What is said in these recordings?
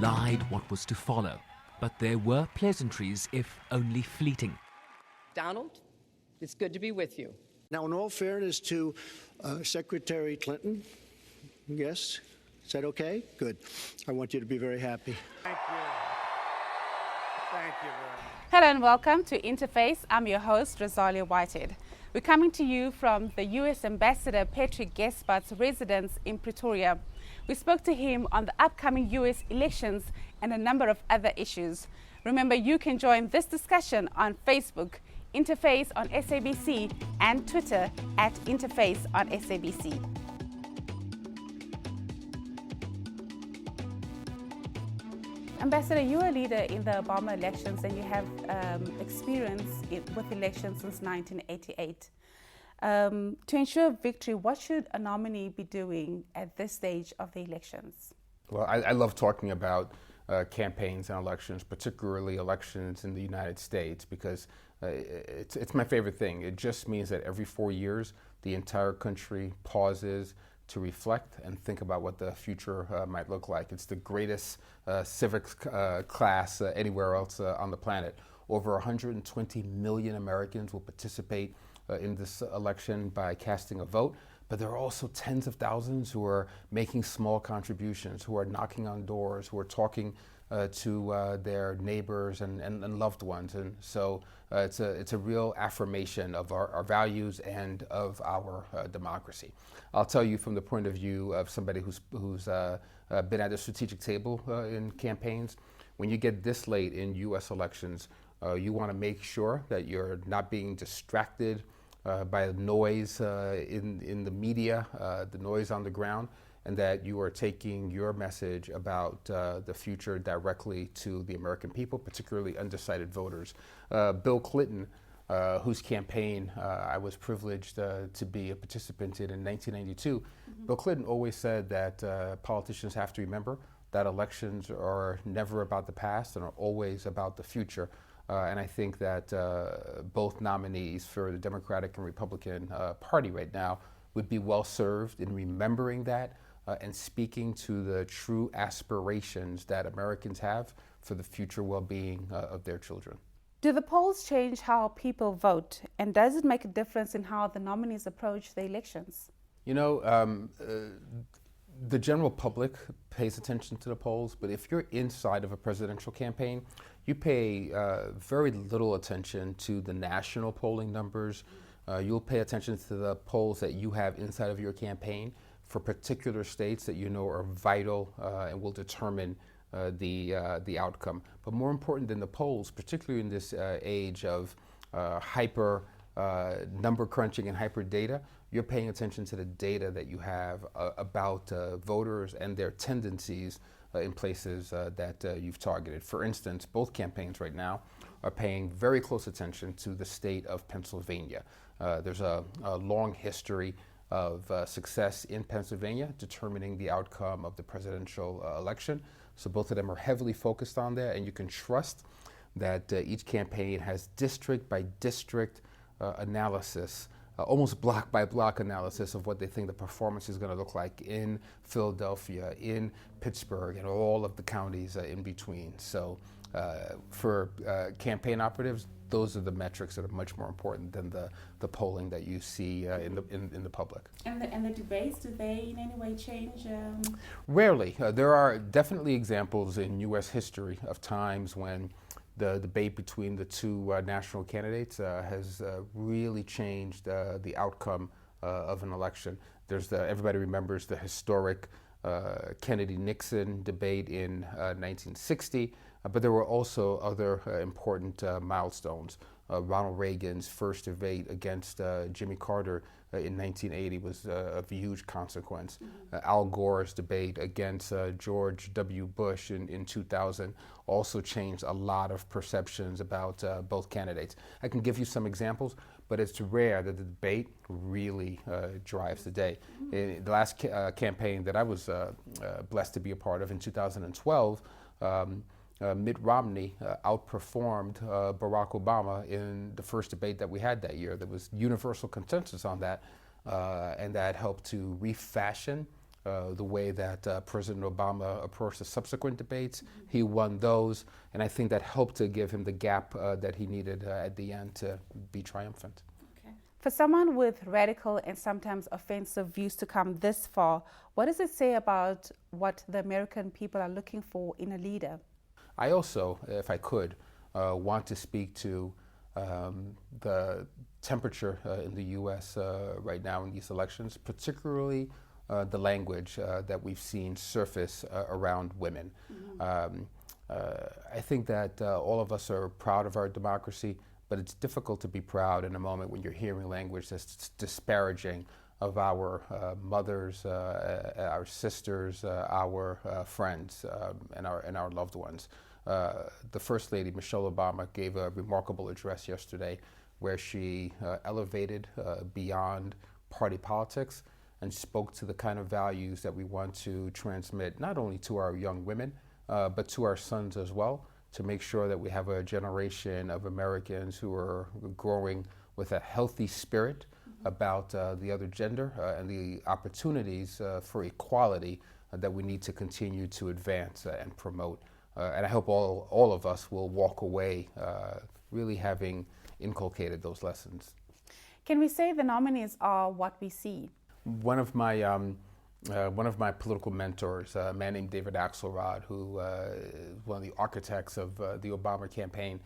belied what was to follow, but there were pleasantries, if only fleeting. Donald, it's good to be with you. Now, in all fairness to Secretary Clinton, yes, is that okay? Good. I want you to be very happy. Thank you. Thank you very much. Hello and welcome to Interface. I'm your host, Rosalia Whitehead. We're coming to you from the US Ambassador Patrick Gaspard's residence in Pretoria. We spoke to him on the upcoming US elections and a number of other issues. Remember, you can join this discussion on Facebook, Interface on SABC, and Twitter at Interface on SABC. Ambassador, you're a leader in the Obama elections and you have experience with elections since 1988. To ensure victory, what should a nominee be doing at this stage of the elections? Well, I love talking about campaigns and elections, particularly elections in the United States, because it's my favorite thing. It just means that every 4 years, the entire country pauses to reflect and think about what the future might look like. It's the greatest civics class anywhere else on the planet. Over 120 million Americans will participate in this election by casting a vote, but there are also tens of thousands who are making small contributions, who are knocking on doors, who are talking to their neighbors and loved ones. And so it's a real affirmation of our values and of our democracy. I'll tell you from the point of view of somebody who's been at the strategic table in campaigns, when you get this late in U.S. elections, you want to make sure that you're not being distracted by the noise in the media, the noise on the ground, and that you are taking your message about the future directly to the American people, particularly undecided voters. Bill Clinton, whose campaign I was privileged to be a participant in 1992, Bill Clinton always said that politicians have to remember that elections are never about the past and are always about the future. And I think that both nominees for the Democratic and Republican Party right now would be well served in remembering that and speaking to the true aspirations that Americans have for the future well-being of their children. Do the polls change how people vote, and does it make a difference in how the nominees approach the elections? You know, the general public pays attention to the polls, but if you're inside of a presidential campaign, you pay very little attention to the national polling numbers. You'll pay attention to the polls that you have inside of your campaign for particular states that you know are vital and will determine the outcome. But more important than the polls, particularly in this age of hyper number crunching and hyper data, you're paying attention to the data that you have about voters and their tendencies in places that you've targeted. For instance, both campaigns right now are paying very close attention to the state of Pennsylvania. There's a long history of success in Pennsylvania determining the outcome of the presidential election. So both of them are heavily focused on that, and you can trust that each campaign has district by district analysis, almost block by block analysis of what they think the performance is going to look like in Philadelphia, in Pittsburgh, and all of the counties in between. So for campaign operatives, those are the metrics that are much more important than the polling that you see in the public. And the debates, do they in any way change? Rarely. There are definitely examples in U.S. history of times when the debate between the two national candidates has really changed the outcome of an election. Everybody remembers the historic Kennedy-Nixon debate in 1960, but there were also other important milestones. Ronald Reagan's first debate against Jimmy Carter in 1980 was of huge consequence. Al Gore's debate against George W. Bush in 2000 also changed a lot of perceptions about both candidates. I can give you some examples, but it's rare that the debate really drives the day. In the last campaign that I was blessed to be a part of in 2012, Mitt Romney outperformed Barack Obama in the first debate that we had that year. There was universal consensus on that, and that helped to refashion the way that President Obama approached the subsequent debates. He won those, and I think that helped to give him the gap that he needed at the end to be triumphant. Okay. For someone with radical and sometimes offensive views to come this far, what does it say about what the American people are looking for in a leader? I also, if I could, want to speak to the temperature in the U.S. Right now in these elections, particularly the language that we've seen surface around women. I think that all of us are proud of our democracy, but it's difficult to be proud in a moment when you're hearing language that's disparaging of our mothers, our sisters, our friends, and our loved ones. The First Lady, Michelle Obama, gave a remarkable address yesterday where she elevated beyond party politics and spoke to the kind of values that we want to transmit not only to our young women, but to our sons as well, to make sure that we have a generation of Americans who are growing with a healthy spirit about the other gender and the opportunities for equality that we need to continue to advance and promote. And I hope all of us will walk away really having inculcated those lessons. Can we say the nominees are what we see? One of my political mentors, a man named David Axelrod, who is one of the architects of the Obama campaign,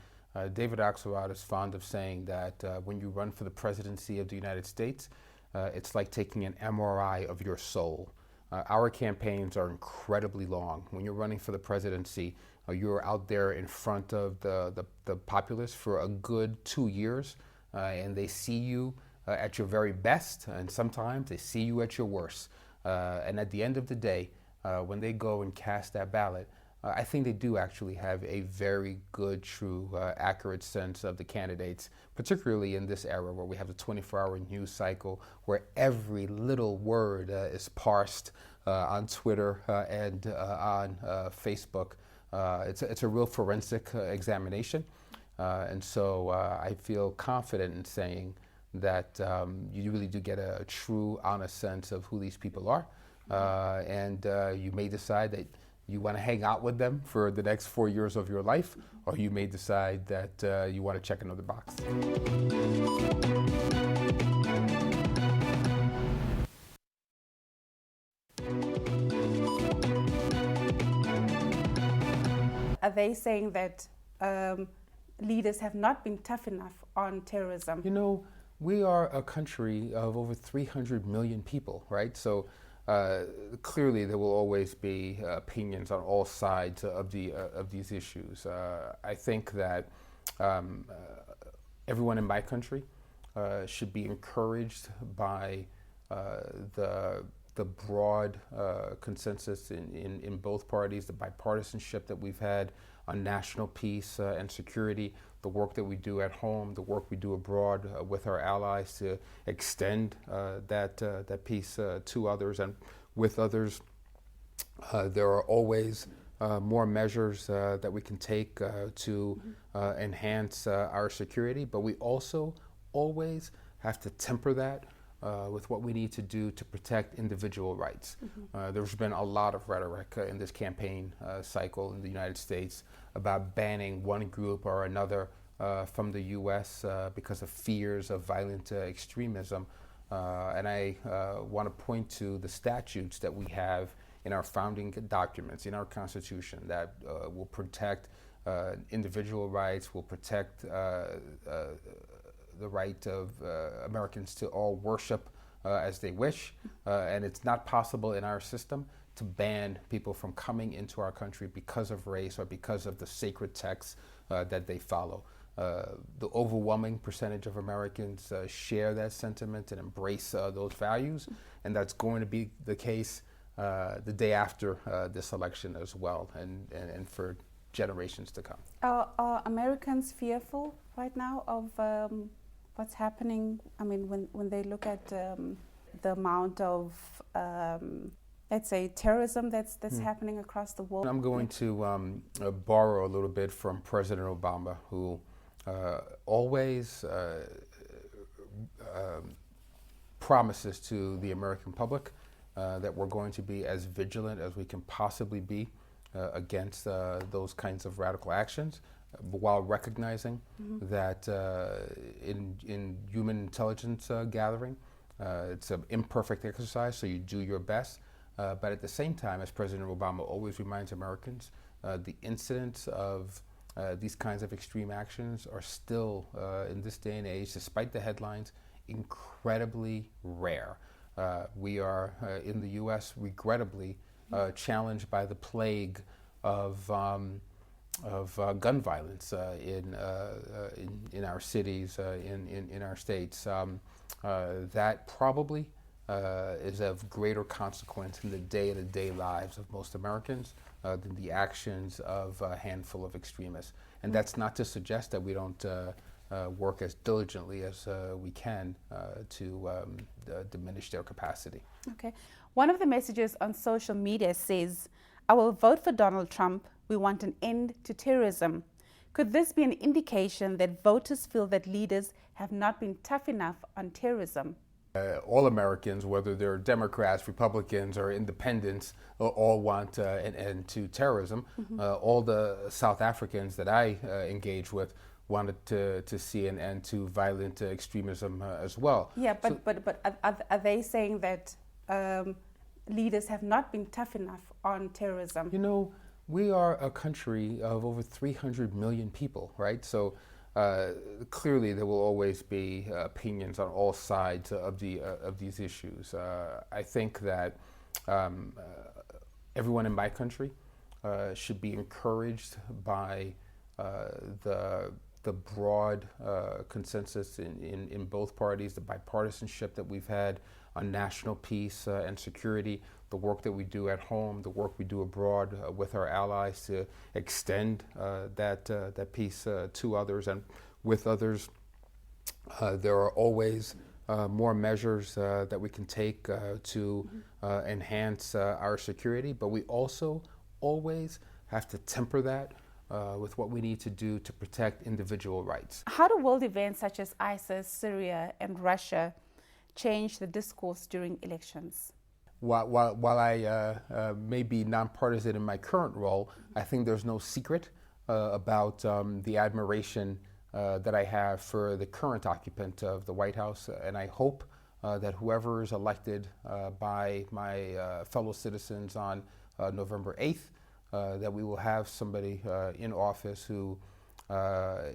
David Axelrod is fond of saying that when you run for the presidency of the United States, it's like taking an MRI of your soul. Our campaigns are incredibly long. When you're running for the presidency, you're out there in front of the populace for a good 2 years, and they see you at your very best, and sometimes they see you at your worst. And at the end of the day, when they go and cast that ballot, I think they do actually have a very good, true, accurate sense of the candidates, particularly in this era where we have the 24-hour news cycle, where every little word is parsed on Twitter and on Facebook. It's a real forensic examination. And so I feel confident in saying that you really do get a true, honest sense of who these people are. And you may decide that you want to hang out with them for the next 4 years of your life, or you may decide that you want to check another box. Are they saying that leaders have not been tough enough on terrorism? You know, we are a country of over 300 million people, right? So clearly there will always be opinions on all sides of these issues. I think that everyone in my country should be encouraged by the broad consensus in both parties, the bipartisanship that we've had on national peace and security, the work that we do at home, the work we do abroad with our allies to extend that peace to others and with others. There are always more measures that we can take to enhance our security, but we also always have to temper that with what we need to do to protect individual rights. There's been a lot of rhetoric in this campaign cycle in the United States about banning one group or another from the U.S. Because of fears of violent extremism. And I want to point to the statutes that we have in our founding documents, in our Constitution, that will protect individual rights, will protect the right of Americans to all worship as they wish. And it's not possible in our system to ban people from coming into our country because of race or because of the sacred texts that they follow. The overwhelming percentage of Americans share that sentiment and embrace those values, and that's going to be the case the day after this election as well, and for generations to come. Are Americans fearful right now of what's happening? I mean, when they look at the amount of, let's say, terrorism that's happening across the world. I'm going to borrow a little bit from President Obama, who always promises to the American public that we're going to be as vigilant as we can possibly be against those kinds of radical actions, while recognizing that in human intelligence gathering, it's an imperfect exercise, so you do your best. But at the same time, as President Obama always reminds Americans, the incidents of these kinds of extreme actions are still, in this day and age, despite the headlines, incredibly rare. We are, in the U.S., regrettably challenged by the plague of gun violence in our cities, in our states. That probably is of greater consequence in the day-to-day lives of most Americans than the actions of a handful of extremists. And that's not to suggest that we don't work as diligently as we can to diminish their capacity. Okay. One of the messages on social media says, "I will vote for Donald Trump. We want an end to terrorism." Could this be an indication that voters feel that leaders have not been tough enough on terrorism? All Americans, whether they're Democrats, Republicans, or independents, all want an end to terrorism. All the South Africans that I engage with wanted to see an end to violent extremism as well. Yeah, but are they saying that leaders have not been tough enough on terrorism? You know, we are a country of over 300 million people, right? So clearly there will always be opinions on all sides of these issues. I think that everyone in my country should be encouraged by the broad consensus in both parties, the bipartisanship that we've had on national peace and security, the work that we do at home, the work we do abroad with our allies to extend that peace to others and with others. There are always more measures that we can take to enhance our security, but we also always have to temper that with what we need to do to protect individual rights. How do world events such as ISIS, Syria, and Russia change the discourse during elections? While I may be nonpartisan in my current role, I think there's no secret about the admiration that I have for the current occupant of the White House, and I hope that whoever is elected by my fellow citizens on November 8th, that we will have somebody in office who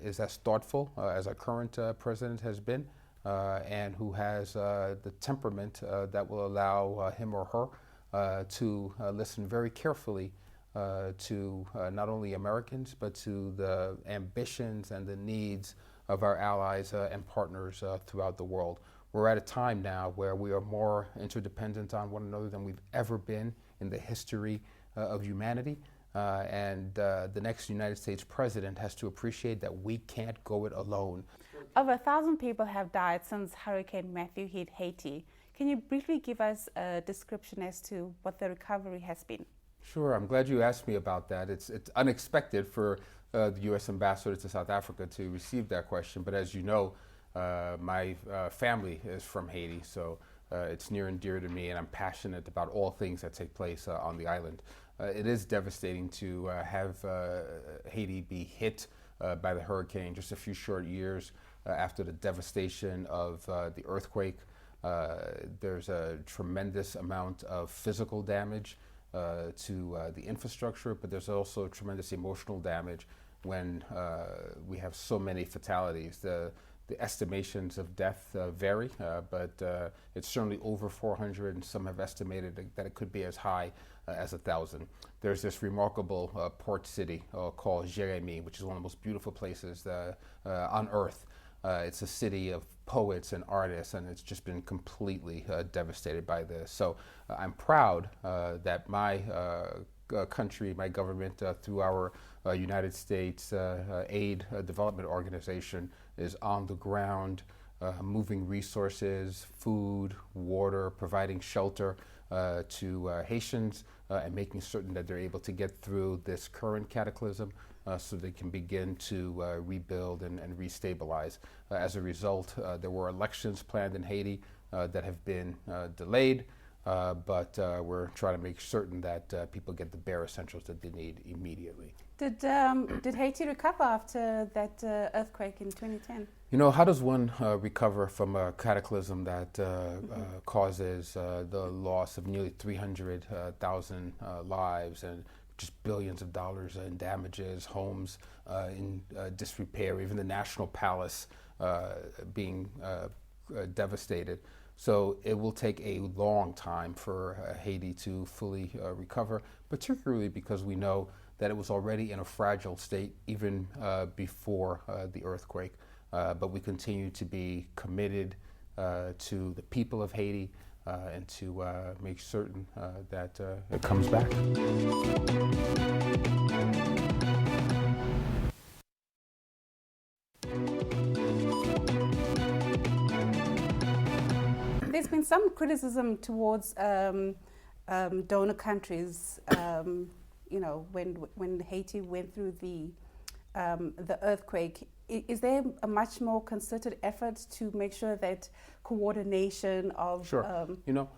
is as thoughtful as our current president has been, and who has the temperament that will allow him or her to listen very carefully to not only Americans, but to the ambitions and the needs of our allies and partners throughout the world. We're at a time now where we are more interdependent on one another than we've ever been in the history of humanity. And the next United States president has to appreciate that we can't go it alone. Over 1,000 people have died since Hurricane Matthew hit Haiti. Can you briefly give us a description as to what the recovery has been? Sure, I'm glad you asked me about that. It's unexpected for the U.S. ambassador to South Africa to receive that question, but as you know, my family is from Haiti, so it's near and dear to me, and I'm passionate about all things that take place on the island. It is devastating to have Haiti be hit by the hurricane just a few short years after the devastation of the earthquake. There's a tremendous amount of physical damage to the infrastructure, but there's also tremendous emotional damage when we have so many fatalities. The estimations of death vary, but it's certainly over 400, and some have estimated that it could be as high as 1,000. There's this remarkable port city called Jérémie, which is one of the most beautiful places on earth. It's a city of poets and artists, and it's just been completely devastated by this. So I'm proud that my country, my government, through our United States Aid Development Organization, is on the ground, moving resources, food, water, providing shelter to Haitians, and making certain that they're able to get through this current cataclysm so they can begin to rebuild and restabilize. As a result, there were elections planned in Haiti that have been delayed. but we're trying to make certain that people get the bare essentials that they need immediately. Did Haiti recover after that earthquake in 2010? You know, how does one recover from a cataclysm that causes the loss of nearly 300,000 lives and just billions of dollars in damages, homes in disrepair, even the National Palace being devastated? So it will take a long time for Haiti to fully recover, particularly because we know that it was already in a fragile state even before the earthquake. But we continue to be committed to the people of Haiti and to make certain that it comes back. There's been some criticism towards donor countries, you know, when Haiti went through the earthquake. Is there a much more concerted effort to make sure that coordination of... Sure. You know,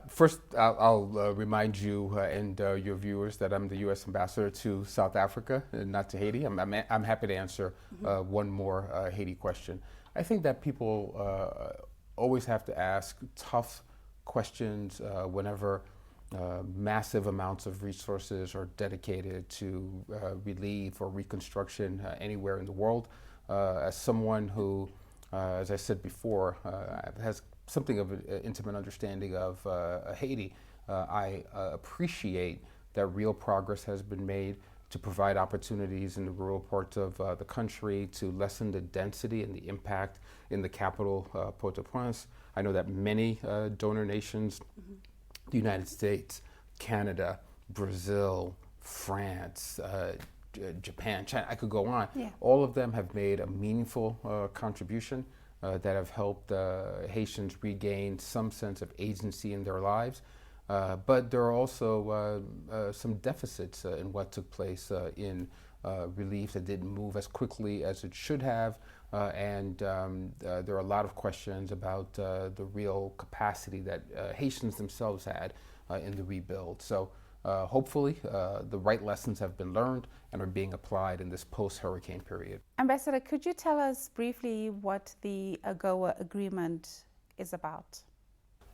first I'll remind you and your viewers that I'm the U.S. ambassador to South Africa and not to Haiti. I'm happy to answer one more Haiti question. I think that people always have to ask tough questions whenever massive amounts of resources are dedicated to relief or reconstruction anywhere in the world. As someone who, as I said before, has something of an intimate understanding of Haiti, I appreciate that real progress has been made to provide opportunities in the rural parts of the country, to lessen the density and the impact in the capital, Port-au-Prince. I know that many donor nations, the United States, Canada, Brazil, France, Japan, China, I could go on. Yeah. All of them have made a meaningful contribution that have helped Haitians regain some sense of agency in their lives. But there are also some deficits in what took place in relief that didn't move as quickly as it should have. And there are a lot of questions about the real capacity that Haitians themselves had in the rebuild. So hopefully the right lessons have been learned and are being applied in this post-hurricane period. Ambassador, could you tell us briefly what the AGOA agreement is about?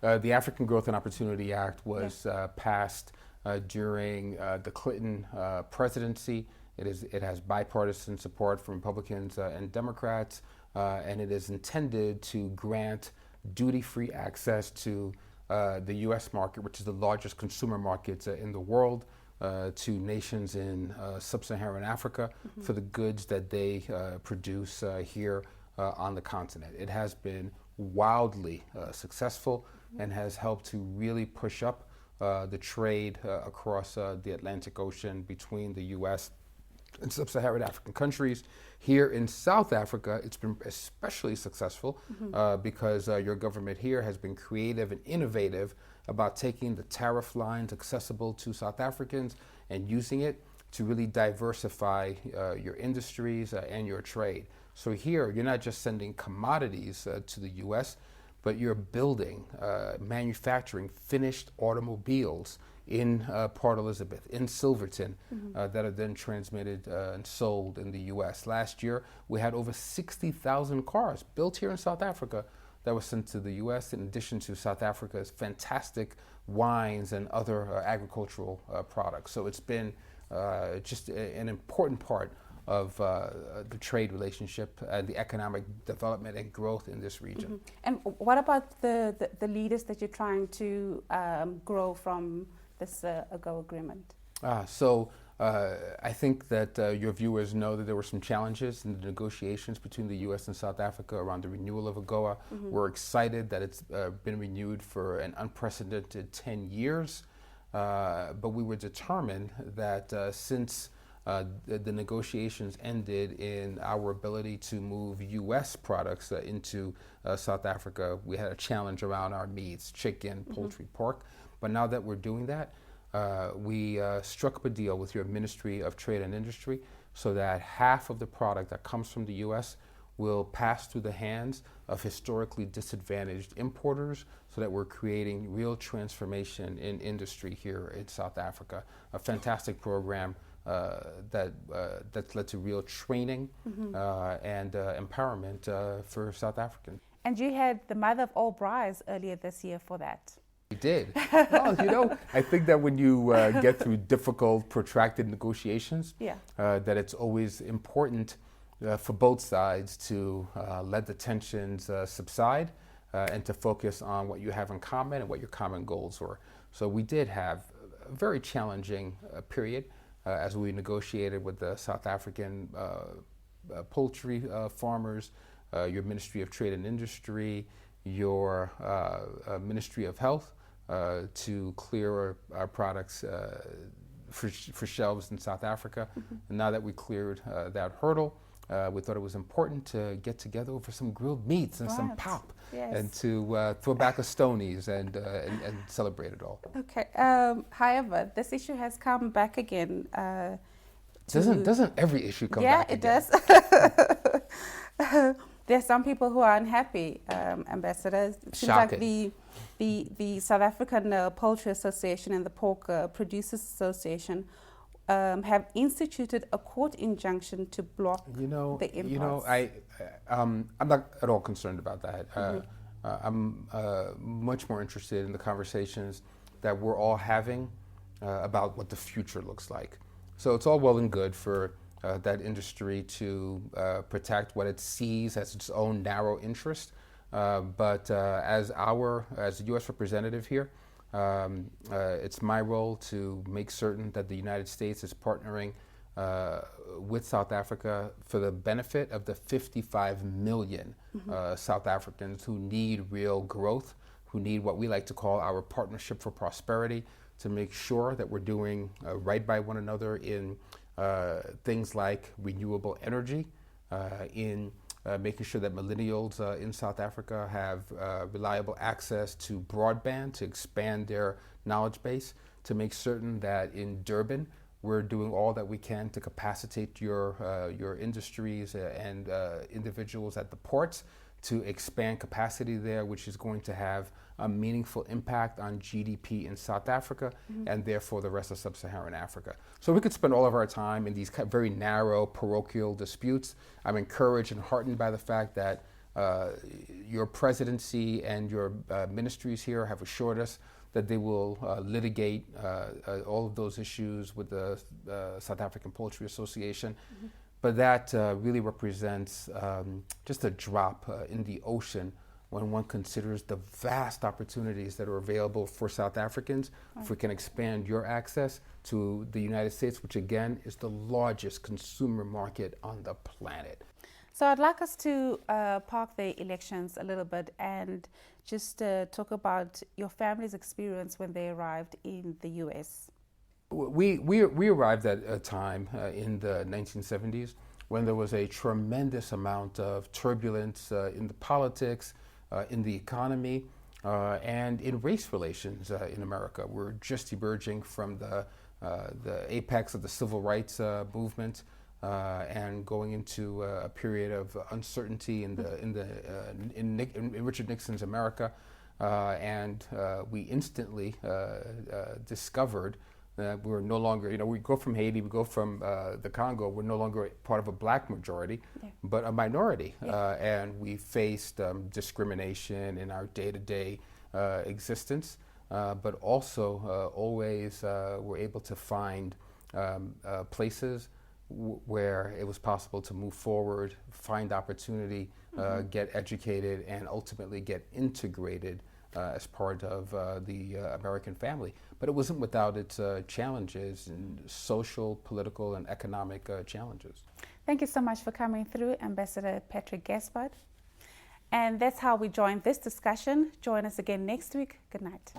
The African Growth and Opportunity Act was passed during the Clinton presidency. It has bipartisan support from Republicans and Democrats, and it is intended to grant duty-free access to the U.S. market, which is the largest consumer market in the world, to nations in sub-Saharan Africa for the goods that they produce here on the continent. It has been wildly successful and has helped to really push up the trade across the Atlantic Ocean between the U.S. and sub-Saharan African countries. Here in South Africa, it's been especially successful because your government here has been creative and innovative about taking the tariff lines accessible to South Africans and using it to really diversify your industries and your trade. So here, you're not just sending commodities to the U.S., but you're building, manufacturing finished automobiles in Port Elizabeth, in Silverton, that are then transmitted and sold in the U.S. Last year, we had over 60,000 cars built here in South Africa that were sent to the U.S., in addition to South Africa's fantastic wines and other agricultural products. So it's been just an important part of the trade relationship and the economic development and growth in this region. And what about the leaders that you're trying to grow from this AGOA agreement? I think that your viewers know that there were some challenges in the negotiations between the U.S. and South Africa around the renewal of AGOA. We're excited that it's been renewed for an unprecedented 10 years, but we were determined that since the negotiations ended in our ability to move U.S. products into South Africa, we had a challenge around our meats, chicken, poultry, pork. But now that we're doing that, we struck up a deal with your Ministry of Trade and Industry so that half of the product that comes from the U.S. will pass through the hands of historically disadvantaged importers so that we're creating real transformation in industry here in South Africa. A fantastic program that's led to real training and empowerment for South Africans. And you had the mother of all brides earlier this year for that. We did. Well, I think that when you get through difficult, protracted negotiations, that it's always important for both sides to let the tensions subside and to focus on what you have in common and what your common goals were. So we did have a very challenging period as we negotiated with the South African poultry farmers, your Ministry of Trade and Industry, your Ministry of Health, to clear our products for shelves in South Africa. And now that we cleared that hurdle, we thought it was important to get together over some grilled meats and some pop, and to throw back a Stonies and celebrate it all. Okay. However, this issue has come back again. Doesn't every issue come back again? Yeah, it does. There's some people who are unhappy, Ambassador. It seems like the South African Poultry Association and the Pork Producers Association have instituted a court injunction to block the imports. I'm not at all concerned about that. I'm much more interested in the conversations that we're all having about what the future looks like. So it's all well and good for that industry to protect what it sees as its own narrow interest. But as the U.S. representative here, it's my role to make certain that the United States is partnering with South Africa for the benefit of the 55 million South Africans who need real growth, who need what we like to call our partnership for prosperity, to make sure that we're doing right by one another in things like renewable energy, in making sure that millennials in South Africa have reliable access to broadband, to expand their knowledge base, to make certain that in Durban we're doing all that we can to capacitate your industries and individuals at the ports to expand capacity there, which is going to have a meaningful impact on GDP in South Africa and therefore the rest of sub-Saharan Africa. So we could spend all of our time in these very narrow parochial disputes. I'm encouraged and heartened by the fact that your presidency and your ministries here have assured us that they will litigate all of those issues with the South African Poultry Association. But that really represents just a drop in the ocean when one considers the vast opportunities that are available for South Africans. If we can expand your access to the United States, which again is the largest consumer market on the planet. So I'd like us to park the elections a little bit and just talk about your family's experience when they arrived in the U.S. We arrived at a time in the 1970s when there was a tremendous amount of turbulence in the politics, in the economy, and in race relations in America. We're just emerging from the apex of the civil rights movement and going into a period of uncertainty in Richard Nixon's America, and we instantly discovered that we're no longer, we go from Haiti, we go from the Congo, we're no longer part of a black majority, but a minority. And we faced discrimination in our day-to-day existence, but also always were able to find places where it was possible to move forward, find opportunity, get educated, and ultimately get integrated as part of the American family. But it wasn't without its challenges, and social, political, and economic challenges. Thank you so much for coming through, Ambassador Patrick Gaspard. And that's how we join this discussion. Join us again next week. Good night.